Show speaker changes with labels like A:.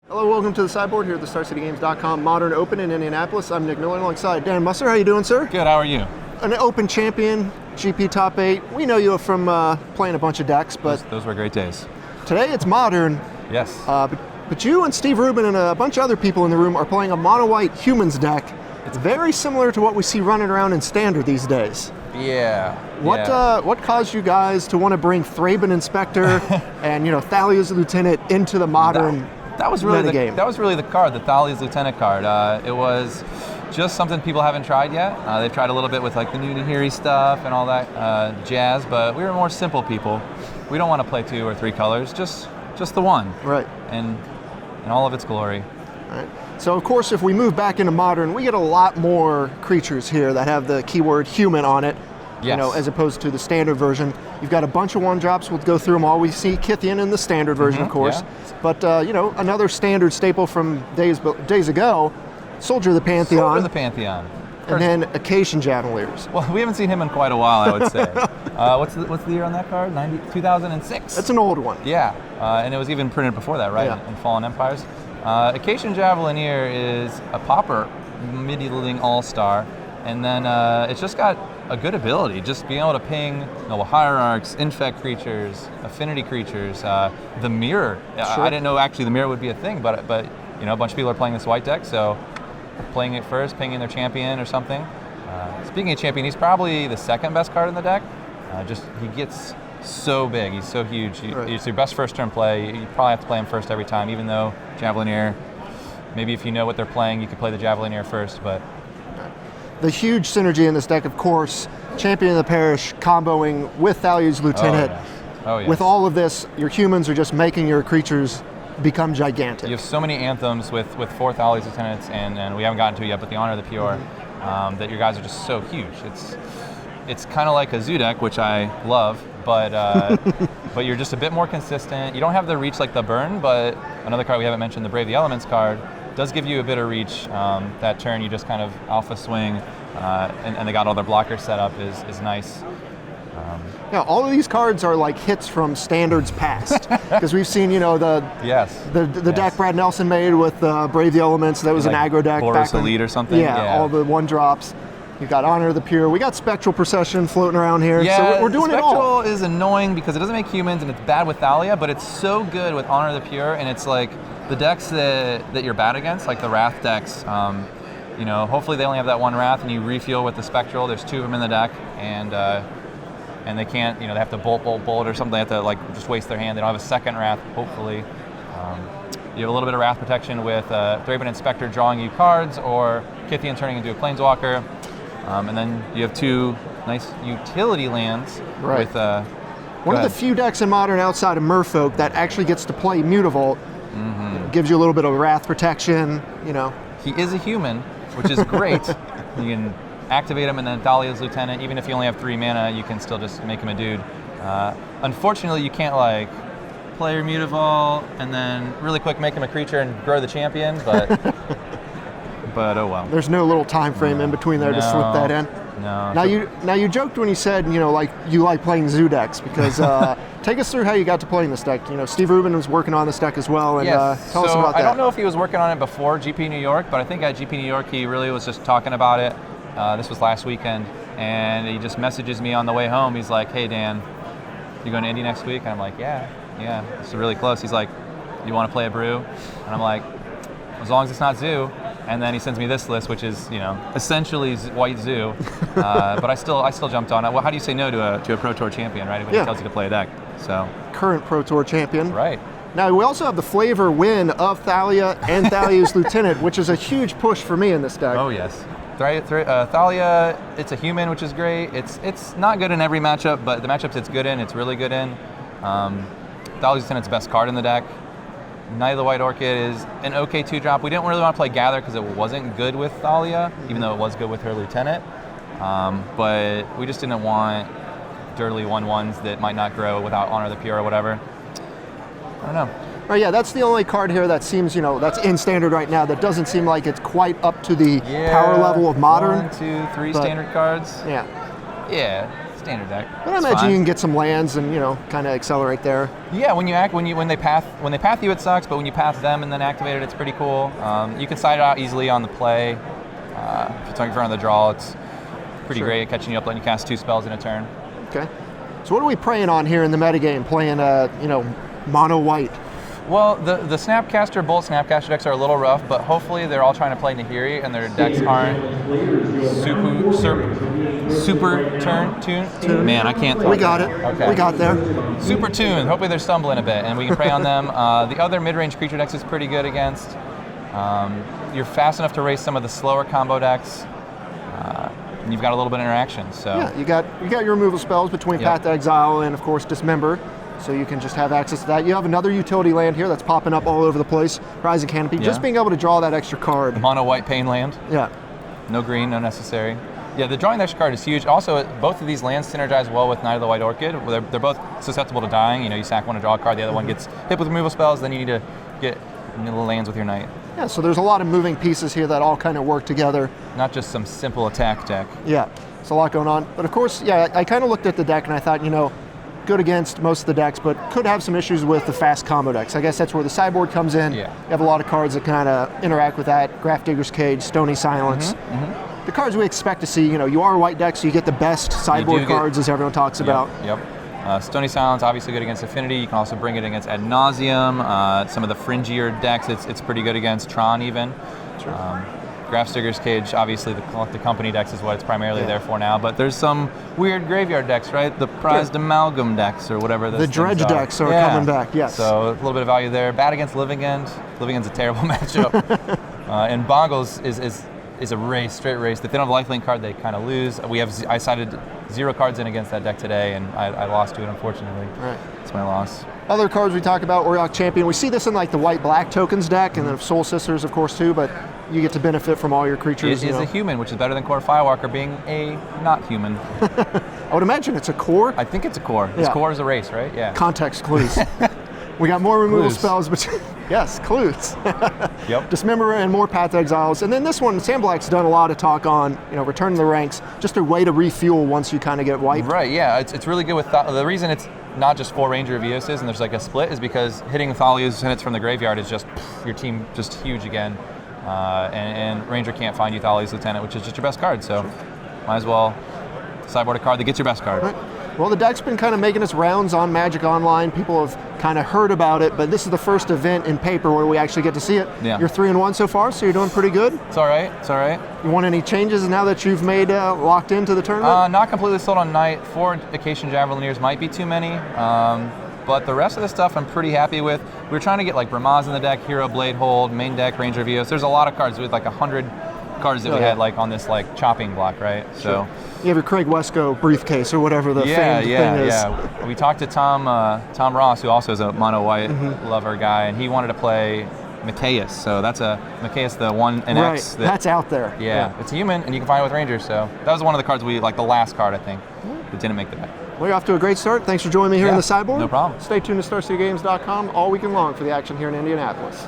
A: Hello, welcome to the sideboard here at the StarCityGames.com Modern Open in Indianapolis. I'm Nick Miller alongside Dan Musser. How you doing, sir?
B: Good, how are you?
A: An Open champion, GP top 8. We know you from playing a bunch of decks, but
B: those were great days.
A: Today it's Modern.
B: Yes.
A: But you and Steve Rubin and a bunch of other people in the room are playing a mono-white humans deck. It's very similar to what we see running around in Standard these days.
B: Yeah.
A: What caused you guys to want to bring Thraben Inspector and Thalia's Lieutenant into the Modern?
B: That was really
A: metagame?
B: That was really the card, the Thalia's Lieutenant card. It was just something people haven't tried yet. They've tried a little bit with like the new Nahiri stuff and all that jazz, but we were more simple people. We don't want to play 2 or 3 colors, just the one.
A: Right.
B: And in all of its glory.
A: All right. So of course, if we move back into Modern, we get a lot more creatures here that have the keyword human on it.
B: Yes.
A: As opposed to the Standard version. You've got a bunch of 1-drops. We'll go through them all. We see Kithian in the Standard version, of course.
B: Yeah.
A: But, another Standard staple from days ago, Soldier of the Pantheon.
B: Soldier of the Pantheon.
A: And then Acacian Javeliers.
B: Well, we haven't seen him in quite a while, I would say. What's the year on that card? 2006?
A: That's an old one.
B: Yeah, and it was even printed before that, right?
A: Yeah.
B: In Fallen Empires. Acacian Javelier is a popper, mid-leading all-star, and then it's just got a good ability, just being able to ping Noble Hierarchs, Infect creatures, Affinity creatures, the Mirror.
A: Sure.
B: I didn't know actually the Mirror would be a thing, but a bunch of people are playing this white deck, so playing it first, pinging their champion or something. Speaking of champion, he's probably the second best card in the deck. He gets so big, he's so huge. It's your best first turn play. You probably have to play him first every time, even though Javelineer, maybe if you know what they're playing, you could play the Javelineer first, but
A: the huge synergy in this deck, of course, Champion of the Parish comboing with Thalia's Lieutenant.
B: Oh, yes.
A: With all of this, your humans are just making your creatures become gigantic.
B: You have so many anthems with 4 Thalia's Lieutenants, and we haven't gotten to it yet, but the Honor of the Pure, that your guys are just so huge. It's kind of like a zoo deck, which I love, but but you're just a bit more consistent. You don't have the reach like the Burn, but another card we haven't mentioned, the Brave the Elements card, does give you a bit of reach. That turn you just kind of alpha swing, and they got all their blockers set up is nice.
A: Yeah, all of these cards are like hits from Standards past, because we've seen the deck Brad Nelson made with Brave the Elements. That was like an aggro deck.
B: Boros Elite or something.
A: Yeah, all the 1-drops. You've got Honor of the Pure. We got Spectral Procession floating around here.
B: Yeah,
A: so we're doing it all.
B: Spectral is annoying because it doesn't make humans and it's bad with Thalia, but it's so good with Honor of the Pure, and it's like the decks that you're bad against, like the Wrath decks, hopefully they only have that 1 Wrath and you refuel with the Spectral. There's 2 of them in the deck, and they can't, they have to bolt or something. They have to just waste their hand. They don't have a second Wrath, hopefully. You have a little bit of Wrath protection with Thraben Inspector drawing you cards, or Kithian turning into a Planeswalker. And then you have 2 nice utility lands with
A: one of the few decks in Modern outside of Merfolk that actually gets to play Mutavault. Gives you a little bit of Wrath protection,
B: He is a human, which is great. You can activate him and then Thalia's Lieutenant. Even if you only have 3 mana, you can still just make him a dude. Unfortunately, you can't play your Mutavault and then really quick make him a creature and grow the champion, but but oh well.
A: There's no little time frame in between there to slip that in.
B: No.
A: Now you joked when you said you like playing zoo decks, because take us through how you got to playing this deck. Steve Rubin was working on this deck as well, and tell us about that.
B: I don't know if he was working on it before GP New York, but I think at GP New York he really was just talking about it. This was last weekend, and he just messages me on the way home. He's like, "Hey Dan, you going to Indy next week?" And I'm like, "Yeah, it's really close." He's like, "You want to play a brew?" And I'm like, "As long as it's not zoo." And then he sends me this list, which is essentially white zoo, but I still jumped on it. Well, how do you say no to a Pro Tour champion, right? When he tells you to play a deck. So
A: current Pro Tour champion,
B: right?
A: Now we also have the flavor win of Thalia and Thalia's Lieutenant, which is a huge push for me in this deck.
B: Oh yes, Thalia, it's a human, which is great. It's not good in every matchup, but the matchups it's good in, it's really good in. Thalia's Lieutenant's best card in the deck. Knight of the White Orchid is an okay 2-drop. We didn't really want to play Gather because it wasn't good with Thalia, even though it was good with her Lieutenant. But we just didn't want dirty 1/1s that might not grow without Honor of the Pure or whatever. I don't know.
A: Right, yeah, that's the only card here that seems, that's in Standard right now that doesn't seem like it's quite up to the power level of Modern.
B: 1, 2, 3 Standard cards.
A: Yeah.
B: Yeah. standard deck.
A: But I imagine you can get some lands and kind of accelerate there.
B: Yeah, when they path you, it sucks. But when you path them and then activate it, it's pretty cool. You can side it out easily on the play. If you're talking for on the draw, it's pretty great at catching you up, letting you cast 2 spells in a turn.
A: Okay. So what are we preying on here in the metagame? Playing mono white.
B: Well, the Snapcaster, both Snapcaster decks are a little rough, but hopefully they're all trying to play Nahiri and their decks aren't super tuned. Man, I can't talk.
A: We got it.
B: Okay.
A: We got there.
B: Super tuned. Hopefully they're stumbling a bit and we can prey on them. The other mid-range creature decks is pretty good against. You're fast enough to race some of the slower combo decks. And you've got a little bit of interaction. So
A: yeah, you got your removal spells between Path to Exile and of course Dismember. So you can just have access to that. You have another utility land here that's popping up all over the place. Rising Canopy. Just being able to draw that extra card.
B: Mono white pain land.
A: Yeah.
B: No green, no necessary. Yeah, the drawing the extra card is huge. Also, both of these lands synergize well with Knight of the White Orchid. They're both susceptible to dying. You sack one to draw a card, the other one gets hit with removal spells, then you need to get little lands with your Knight.
A: Yeah, so there's a lot of moving pieces here that all kind of work together.
B: Not just some simple attack deck.
A: Yeah, it's a lot going on. But of course, yeah, I kind of looked at the deck and I thought, good against most of the decks, but could have some issues with the fast combo decks. I guess that's where the sideboard comes in.
B: Yeah.
A: You have a lot of cards that kind of interact with that. Grafdigger's Cage, Stony Silence. The cards we expect to see, you are a white deck, so you get the best sideboard cards, as everyone talks about.
B: Yep. Stony Silence, obviously good against Affinity. You can also bring it against Ad Nauseam. Some of the fringier decks, it's pretty good against Tron even. Sure. Grafdigger's Cage, obviously the company decks is what it's primarily there for now, but there's some weird graveyard decks, right? The prized amalgam decks or whatever those
A: The dredge decks are coming back, yes.
B: So a little bit of value there. Bad against Living End. Living End's a terrible matchup. And Boggles is a race, straight race. If they don't have a lifelink card, they kind of lose. I sided 0 cards in against that deck today, and I lost to it, unfortunately.
A: Right.
B: It's my loss.
A: Other cards we talk about, Auriok Champion. We see this in like the white-black tokens deck, and then Soul Sisters, of course, too, but you get to benefit from all your creatures.
B: It is a human, which is better than Core Firewalker being a not human.
A: I would imagine it's a core.
B: I think it's a core. This core is a race, right? Yeah.
A: Context clues. We got more removal spells, but yes, clues.
B: Yep.
A: Dismember and more Path to Exiles. And then this one, Sam Black's done a lot of talk on, return to the ranks, just a way to refuel once you kind of get wiped.
B: Right, yeah. It's really good with the reason it's not just 4 Ranger Vioses and there's like a split is because hitting Thalia's Tenets from the graveyard is just your team just huge again. And Ranger can't find you Thalia's Lieutenant, which is just your best card, so might as well sideboard a card that gets your best card.
A: Right. Well, the deck's been kind of making its rounds on Magic Online. People have kind of heard about it, but this is the first event in paper where we actually get to see it. Yeah. You're 3-1 so far, so you're doing pretty good.
B: It's all right. It's all right.
A: You want any changes now that you've made locked into the tournament?
B: Not completely sold on Knight. 4 Acacian Javelineers might be too many, but the rest of the stuff I'm pretty happy with. We were trying to get like Bramaz in the deck, Hero Blade Hold, main deck Ranger Vios. There's a lot of cards with like 100 cards that we had like on this like chopping block, right? So.
A: You have your Craig Wesco briefcase or whatever the famed thing is.
B: Yeah. We talked to Tom Ross, who also is a mono white lover guy, and he wanted to play Mikaeus. So that's Mikaeus, the 1/X.
A: That's out there.
B: Yeah, it's a human, and you can find it with Rangers. So that was one of the cards the last card I think, that didn't make the deck.
A: Well, you're off to a great start. Thanks for joining me here in the sideboard.
B: No problem.
A: Stay tuned to StarCityGames.com all weekend long for the action here in Indianapolis.